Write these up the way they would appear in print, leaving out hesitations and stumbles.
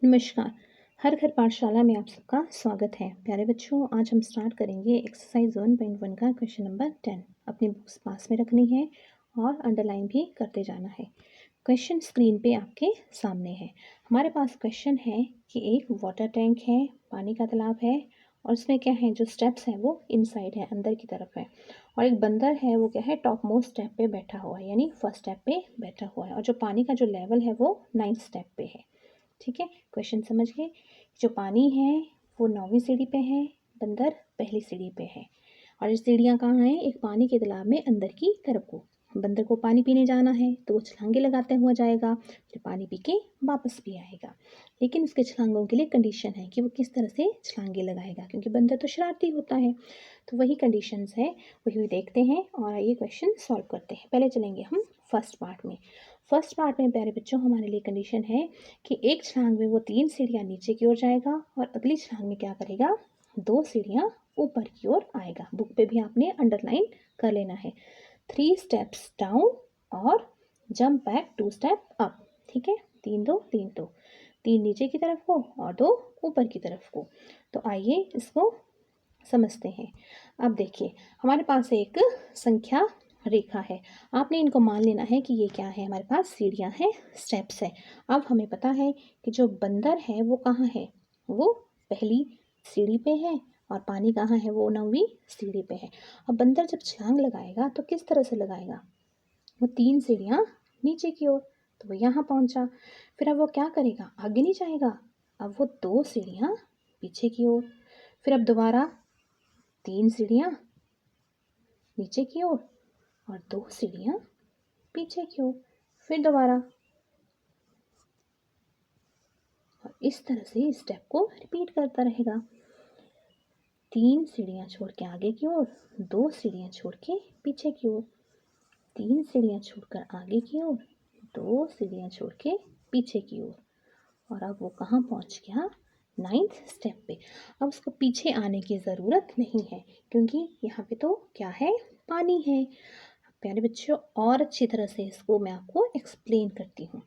नमस्कार। हर घर पाठशाला में आप सबका स्वागत है। प्यारे बच्चों, आज हम स्टार्ट करेंगे एक्सरसाइज 1.1 का क्वेश्चन नंबर 10। अपनी बुक्स पास में रखनी है और अंडरलाइन भी करते जाना है। क्वेश्चन स्क्रीन पे आपके सामने है। हमारे पास क्वेश्चन है कि एक वाटर टैंक है, पानी का तालाब है और इसमें क्या है, जो स्टेप्स हैं वो इनसाइड है, अंदर की तरफ है। और एक बंदर है, वो क्या है, टॉप मोस्ट स्टेप पे बैठा हुआ है, यानी फर्स्ट स्टेप पे बैठा हुआ है। और जो पानी का जो लेवल है वो 9th स्टेप पे है। ठीक है, क्वेश्चन समझ गए। जो पानी है वो 9वीं सीढ़ी पे है, बंदर पहली सीढ़ी पे है। और ये सीढ़ियाँ कहाँ हैं? एक पानी के तालाब में अंदर की तरफ को। बंदर को पानी पीने जाना है तो वो छलांगे लगाते हुआ जाएगा, फिर पानी पी के वापस भी आएगा। लेकिन उसके छलांगों के लिए कंडीशन है कि वो किस तरह से छलांगे लगाएगा, क्योंकि बंदर तो शरारती होता है। तो वही कंडीशंस है, वही भी देखते हैं और आइए क्वेश्चन सॉल्व करते हैं। पहले चलेंगे हम फर्स्ट पार्ट में। फर्स्ट पार्ट में प्यारे बच्चों हमारे लिए कंडीशन है कि एक छलांग में वो 3 सीढ़ियाँ नीचे की ओर जाएगा और अगली छलांग में क्या करेगा, 2 सीढ़ियाँ ऊपर की ओर आएगा। बुक पे भी आपने अंडरलाइन कर लेना है। 3 स्टेप्स डाउन और जंप बैक 2 स्टेप अप। ठीक है, 3 2 3 2, 3 नीचे की तरफ को और 2 ऊपर की तरफ को। तो आइए इसको समझते हैं। अब देखिए, हमारे पास एक संख्या रेखा है। आपने इनको मान लेना है कि ये क्या है, हमारे पास सीढ़ियाँ हैं, स्टेप्स है। अब हमें पता है कि जो बंदर है वो कहाँ है, वो पहली सीढ़ी पे है और पानी कहाँ है, वो 9वीं सीढ़ी पे है। अब बंदर जब छलांग लगाएगा तो किस तरह से लगाएगा, वो 3 सीढ़ियाँ नीचे की ओर। तो वो यहाँ पहुँचा। फिर अब वो क्या करेगा, आगे नहीं जाएगा, अब वो 2 सीढ़ियाँ पीछे की ओर। फिर अब दोबारा 3 सीढ़ियाँ नीचे की ओर और 2 सीढ़ियाँ पीछे की ओर। फिर दोबारा, और इस तरह से इस स्टेप को रिपीट करता रहेगा। 3 सीढ़ियाँ छोड़ के आगे की ओर, 2 सीढ़ियाँ छोड़ के पीछे की ओर, 3 सीढ़ियाँ छोड़कर आगे की ओर, 2 सीढ़ियाँ छोड़ के पीछे की ओर। और अब वो कहाँ पहुँच गया, 9th स्टेप पे। अब उसको पीछे आने की ज़रूरत नहीं है, क्योंकि यहाँ पे तो क्या है, पानी है। प्यारे बच्चों, और अच्छी तरह से इसको मैं आपको एक्सप्लेन करती हूँ।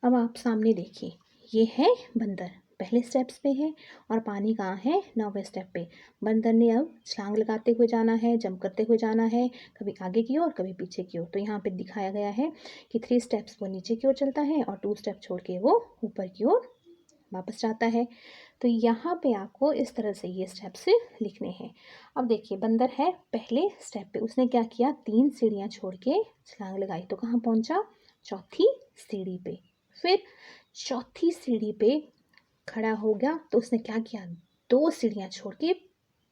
अब आप सामने देखिए, ये है बंदर, पहले स्टेप्स पे है और पानी कहाँ है, 9वें स्टेप पे। बंदर ने अब छलांग लगाते हुए जाना है, जंप करते हुए जाना है, कभी आगे की ओर कभी पीछे की ओर। तो यहाँ पे दिखाया गया है कि 3 स्टेप्स वो नीचे की ओर चलता है और 2 स्टेप छोड़ के वो ऊपर की ओर वापस जाता है। तो यहाँ पे आपको इस तरह से ये स्टेप्स लिखने हैं। अब देखिए, बंदर है पहले स्टेप पे, उसने क्या किया, 3 सीढ़ियाँ छोड़ के छलांग लगाई तो कहाँ पहुँचा, चौथी सीढ़ी पे। फिर चौथी सीढ़ी पे खड़ा हो गया तो उसने क्या किया, 2 सीढ़ियाँ छोड़ के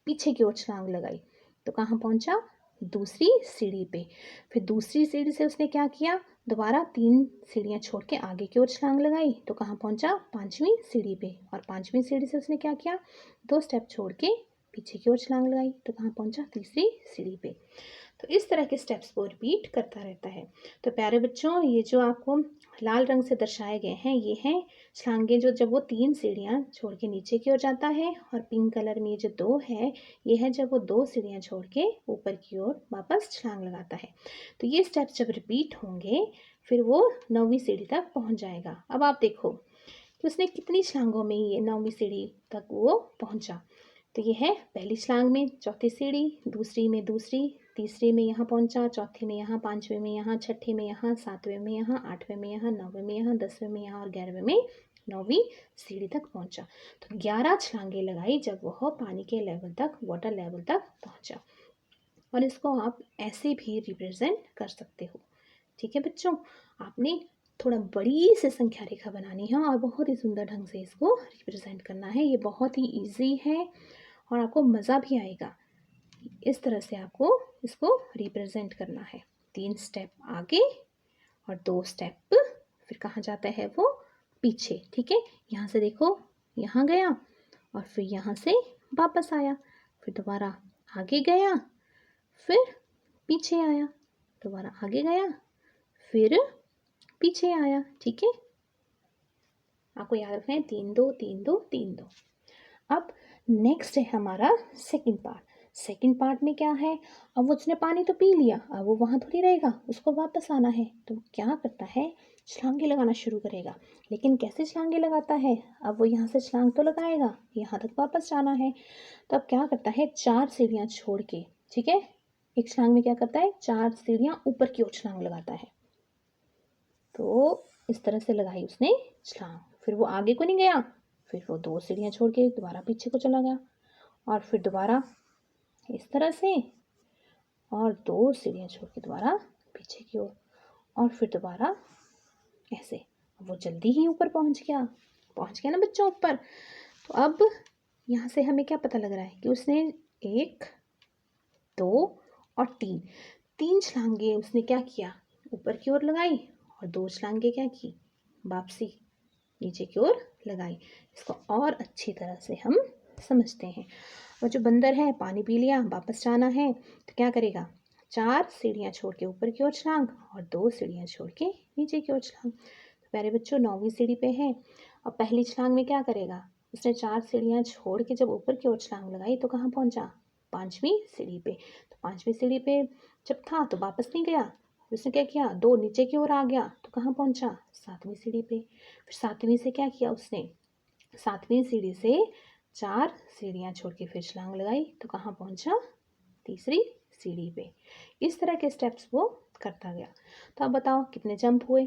पीछे की ओर छलांग लगाई तो कहाँ पहुँचा, दूसरी सीढ़ी पे। फिर दूसरी सीढ़ी से उसने क्या किया, दोबारा 3 सीढ़ियाँ छोड़ के आगे की ओर छलांग लगाई तो कहाँ पहुँचा, 5वीं सीढ़ी पे। और 5वीं सीढ़ी से उसने क्या किया, 2 स्टेप छोड़ के पीछे की ओर छलांग लगाई तो कहाँ पहुँचा, तीसरी सीढ़ी पे। तो इस तरह के स्टेप्स को रिपीट करता रहता है। तो प्यारे बच्चों, ये जो आपको लाल रंग से दर्शाए गए हैं, ये हैं छलांगे, जो जब वो 3 सीढ़ियाँ छोड़ के नीचे की ओर जाता है। और पिंक कलर में ये जो 2 है, ये है जब वो 2 सीढ़ियाँ छोड़ के ऊपर की ओर वापस छलांग लगाता है। तो ये स्टेप्स जब रिपीट होंगे फिर वो 9वीं सीढ़ी तक पहुँच जाएगा। अब आप देखो कि उसने कितनी छलांगों में ये 9वीं सीढ़ी तक वो पहुँचा। तो ये है पहली छलांग में चौथी सीढ़ी, दूसरी में दूसरी, तीसरी में यहाँ पहुँचा, चौथी में यहाँ, 5वें में यहाँ, छठी में यहाँ, 7वें में यहाँ, 8वें में यहाँ, 9वें में यहाँ, 10वें में यहाँ और 11वें में 9वीं सीढ़ी तक पहुँचा। तो 11 छलांगे लगाई जब वह पानी के लेवल तक, वाटर लेवल तक पहुँचा। और इसको आप ऐसे भी रिप्रेजेंट कर सकते हो। ठीक है बच्चों, आपने थोड़ा बड़ी से संख्या रेखा बनानी है और बहुत ही सुंदर ढंग से इसको रिप्रेजेंट करना है। ये बहुत ही ईजी है और आपको मज़ा भी आएगा। इस तरह से आपको इसको रिप्रेजेंट करना है। 3 स्टेप आगे और 2 स्टेप फिर कहाँ जाता है, वो पीछे। ठीक है, यहाँ से देखो, यहाँ गया और फिर यहाँ से वापस आया, फिर दोबारा आगे गया, फिर पीछे आया, दोबारा आगे गया, फिर पीछे आया। ठीक है, आपको याद रखना है 3 2 3 2 3 2। अब नेक्स्ट है हमारा सेकंड पार्ट। सेकंड पार्ट में क्या है, अब वो उसने पानी तो पी लिया, अब वो वहाँ थोड़ी रहेगा, उसको वापस आना है, तो क्या करता है, छलांगे लगाना शुरू करेगा। लेकिन कैसे छलांगे लगाता है, अब वो यहाँ से छलांग तो लगाएगा, यहाँ तक वापस जाना है, तो अब क्या करता है, 4 सीढ़ियाँ छोड़ के, ठीक है, एक छलांग में क्या करता है, 4 सीढ़ियाँ ऊपर की ओर छलांग लगाता है। तो इस तरह से लगाई उसने छलांग, फिर वो आगे को नहीं गया, फिर वो 2 सीढ़ियाँ छोड़ के दोबारा पीछे को चला गया, और फिर दोबारा इस तरह से, और 2 सीढ़ियाँ छोड़ के दोबारा पीछे की ओर, और फिर दोबारा ऐसे। वो जल्दी ही ऊपर पहुंच गया ना बच्चों ऊपर। तो अब यहाँ से हमें क्या पता लग रहा है कि उसने 1, 2 और 3 छलांगे उसने क्या किया, ऊपर की ओर लगाई, और 2 छलांगे क्या की, वापसी नीचे की ओर लगाई। इसको और अच्छी तरह से हम समझते हैं। और जो बंदर है, पानी पी लिया, वापस जाना है, तो क्या करेगा, 4 सीढ़ियाँ छोड़ के ऊपर की ओर छलांग, और 2 सीढ़ियाँ छोड़ के नीचे की ओर छलांग। तो प्यारे बच्चों, 9वीं सीढ़ी पे है, और पहली छलांग में क्या करेगा, उसने 4 सीढ़ियाँ छोड़ के जब ऊपर की ओर छलांग लगाई तो कहाँ पहुँचा, 5वीं सीढ़ी पे। तो 5वीं सीढ़ी पे जब था तो वापस नहीं गया, उसने क्या किया, 2 नीचे की ओर आ गया, तो कहाँ पहुँचा, 7वीं सीढ़ी पे। फिर 7वीं से क्या किया उसने, 7वीं सीढ़ी से 4 सीढ़ियाँ छोड़ के फिर छलांग लगाई, तो कहाँ पहुँचा, 3री सीढ़ी पे। इस तरह के स्टेप्स वो करता गया। तो अब बताओ कितने जंप हुए,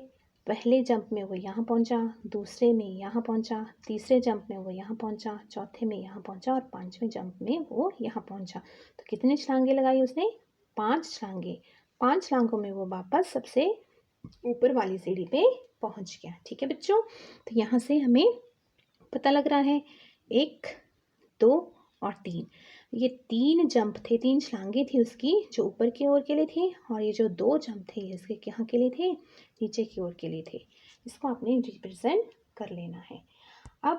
पहले जंप में वो यहाँ पहुँचा, दूसरे में यहाँ पहुँचा, तीसरे जंप में वो यहाँ पहुँचा, चौथे में यहाँ पहुँचा, और 5वें जंप में वो यहाँ पहुँचा। तो कितनी छलांगे लगाई उसने, 5 छलांगे। 5 छलांगों में वो वापस सबसे ऊपर वाली सीढ़ी पे पहुँच गया। ठीक है बच्चों, तो यहाँ से हमें पता लग रहा है 1, 2 और 3, ये 3 जंप थे, 3 छलांगे थी उसकी जो ऊपर की ओर के लिए थी, और ये जो 2 जंप थे ये इसके यहाँ के लिए थे, नीचे की ओर के लिए थे। इसको आपने रिप्रेजेंट कर लेना है। अब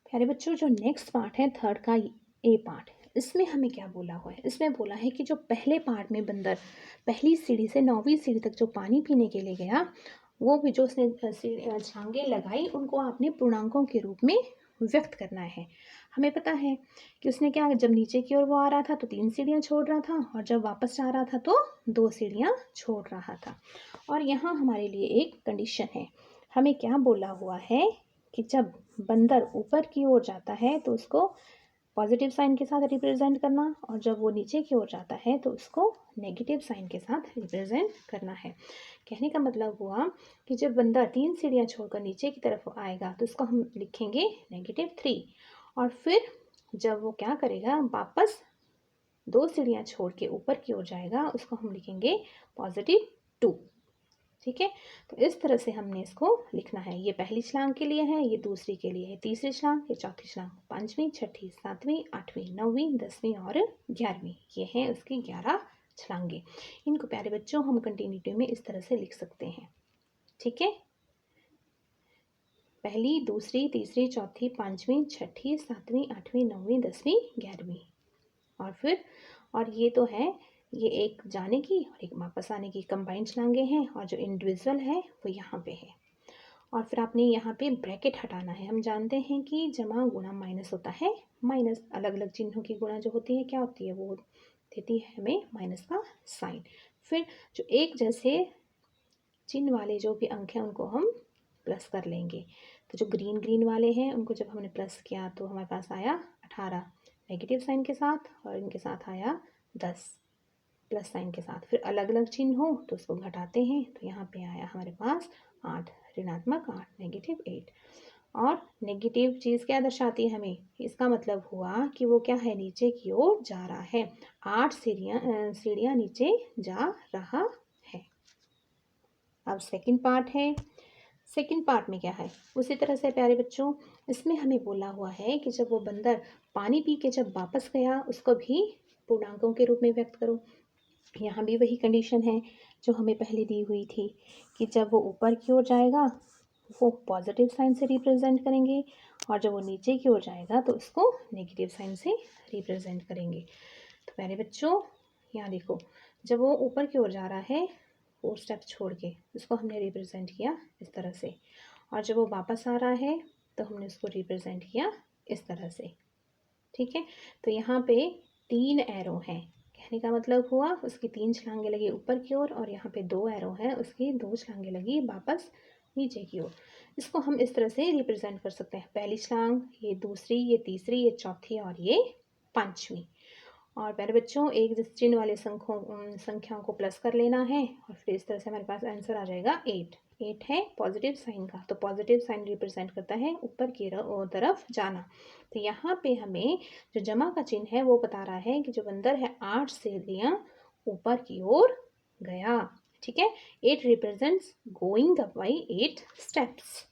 प्यारे बच्चों, जो नेक्स्ट पार्ट है, थर्ड का ए पार्ट, इसमें हमें क्या बोला हुआ है, इसमें बोला है कि जो पहले पार्ट में बंदर पहली सीढ़ी से 9वीं सीढ़ी तक जो पानी पीने के लिए गया, वो भी जो उसने छलांगे लगाई, उनको आपने पूर्णांकों के रूप में व्यक्त करना है। हमें पता है कि उसने क्या, जब नीचे की ओर वो आ रहा था तो 3 सीढ़ियाँ छोड़ रहा था, और जब वापस जा रहा था तो 2 सीढ़ियाँ छोड़ रहा था। और यहाँ हमारे लिए एक कंडीशन है, हमें क्या बोला हुआ है कि जब बंदर ऊपर की ओर जाता है तो उसको पॉजिटिव साइन के साथ रिप्रेजेंट करना, और जब वो नीचे की ओर जाता है तो उसको नेगेटिव साइन के साथ रिप्रेजेंट करना है। कहने का मतलब हुआ कि जब बंदा 3 सीढ़ियाँ छोड़कर नीचे की तरफ आएगा तो उसको हम लिखेंगे -3, और फिर जब वो क्या करेगा, वापस 2 सीढ़ियाँ छोड़ के ऊपर की ओर जाएगा, उसको हम लिखेंगे +2। ठीक है, तो इस तरह से हमने इसको लिखना है। ये पहली छलांग के लिए है, ये दूसरी के लिए है, तीसरी छलांग, ये चौथी छलांग, 5वीं, 6ठी, 7वीं, 8वीं, 9वीं, 10वीं और 11वीं, ये हैं उसकी 11 छलांगे। इनको प्यारे बच्चों हम कंटिन्यूटी में इस तरह से लिख सकते हैं। ठीक है, पहली, दूसरी, तीसरी, चौथी, 5वीं, 6ठी, 7वीं, 8वीं, 9वीं, 10वीं, 11वीं, और फिर, और ये तो है, ये एक जाने की और एक वापस आने की कंबाइंड छलांगे हैं, और जो इंडिविजुअल है वो यहाँ पे है। और फिर आपने यहाँ पे ब्रैकेट हटाना है। हम जानते हैं कि जमा गुणा माइनस होता है माइनस, अलग अलग चिन्हों की गुणा जो होती है क्या होती है, वो देती है हमें माइनस का साइन। फिर जो एक जैसे चिन्ह वाले जो भी अंक हैं उनको हम प्लस कर लेंगे। तो जो ग्रीन ग्रीन वाले हैं उनको जब हमने प्लस किया तो हमारे पास आया 18 नेगेटिव साइन के साथ, और इनके साथ आया 10 प्लस साइन के साथ। फिर अलग अलग चिन्ह हो तो उसको घटाते हैं, तो यहाँ पे आया हमारे पास 8, ऋणात्मक 8, -8। और नेगेटिव चीज़ क्या दर्शाती है हमें, इसका मतलब हुआ कि वो क्या है, नीचे की ओर जा रहा है, 8 सीढ़ियाँ नीचे जा रहा है। अब सेकंड पार्ट है, सेकंड पार्ट में क्या है, उसी तरह से प्यारे बच्चों, इसमें हमें बोला हुआ है कि जब वो बंदर पानी पी के जब वापस गया, उसको भी पूर्णांकों के रूप में व्यक्त करो। यहाँ भी वही कंडीशन है जो हमें पहले दी हुई थी कि जब वो ऊपर की ओर जाएगा वो पॉजिटिव साइन से रिप्रेजेंट करेंगे, और जब वो नीचे की ओर जाएगा तो उसको नेगेटिव साइन से रिप्रेजेंट करेंगे। तो प्यारे बच्चों, यहाँ देखो, जब वो ऊपर की ओर जा रहा है 4 स्टेप छोड़ के, उसको हमने रिप्रेजेंट किया इस तरह से, और जब वो वापस आ रहा है तो हमने उसको रिप्रेजेंट किया इस तरह से। ठीक है, तो यहाँ पे 3 एरो हैं। कहने का मतलब हुआ उसकी 3 छलांगे लगी ऊपर की ओर और यहाँ पे 2 एरो हैं, उसकी 2 छलांगे लगी वापस नीचे की ओर। इसको हम इस तरह से रिप्रेजेंट कर सकते हैं, पहली छलांग, ये दूसरी, ये तीसरी, ये चौथी और ये पांचवी। और प्यारे बच्चों, एक चिन्ह वाले संख्याओं को प्लस कर लेना है और फिर इस तरह से हमारे पास आंसर आ जाएगा 8। 8 है पॉजिटिव साइन का, तो पॉजिटिव साइन रिप्रेजेंट करता है ऊपर की तरफ जाना। तो यहाँ पे हमें जो जमा का चिन्ह है वो बता रहा है कि जो बंदर है 8 सीढ़ियाँ ऊपर की ओर गया। ठीक है, 8 represents going up by 8 steps.